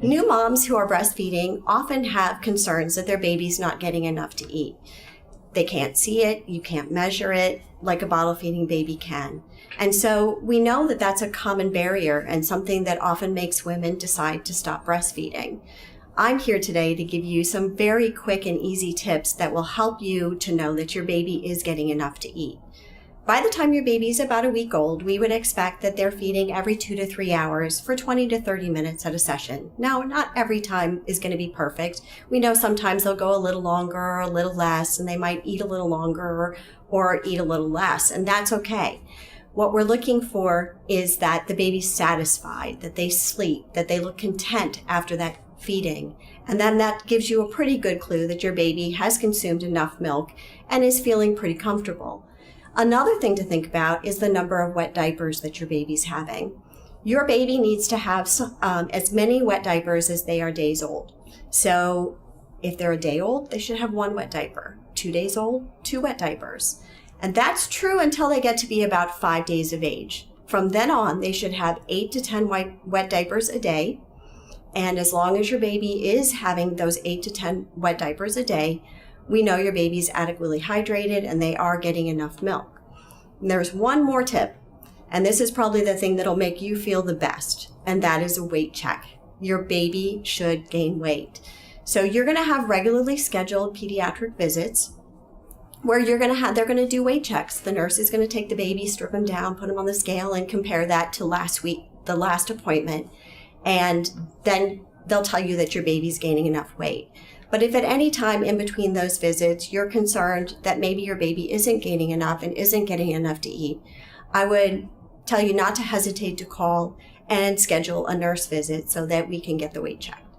New moms who are breastfeeding often have concerns that their baby's not getting enough to eat. They can't see it, you can't measure it like a bottle feeding baby can. And so we know that that's a common barrier and something that often makes women decide to stop breastfeeding. I'm here today to give you some very quick and easy tips that will help you to know that your baby is getting enough to eat. By the time your baby is about a week old, we would expect that they're feeding every 2 to 3 hours for 20 to 30 minutes at a session. Now, not every time is going to be perfect. We know sometimes they'll go a little longer or a little less, and they might eat a little longer or eat a little less, and that's okay. What we're looking for is that the baby's satisfied, that they sleep, that they look content after that feeding. And then that gives you a pretty good clue that your baby has consumed enough milk and is feeling pretty comfortable. Another thing to think about is the number of wet diapers that your baby's having. Your baby needs to have as many wet diapers as they are days old. So if they're a day old, they should have 1 wet diaper. 2 days old, 2 wet diapers. And that's true until they get to be about 5 days of age. From then on, they should have 8 to 10 wet diapers a day. And as long as your baby is having those 8 to 10 wet diapers a day, we know your baby's adequately hydrated and they are getting enough milk. And there's one more tip, and this is probably the thing that'll make you feel the best, and that is a weight check. Your baby should gain weight. So you're going to have regularly scheduled pediatric visits where they're going to do weight checks. The nurse is going to take the baby, strip him down, put him on the scale, and compare that to last week, the last appointment. And then they'll tell you that your baby's gaining enough weight. But if at any time in between those visits, you're concerned that maybe your baby isn't gaining enough and isn't getting enough to eat, I would tell you not to hesitate to call and schedule a nurse visit so that we can get the weight checked.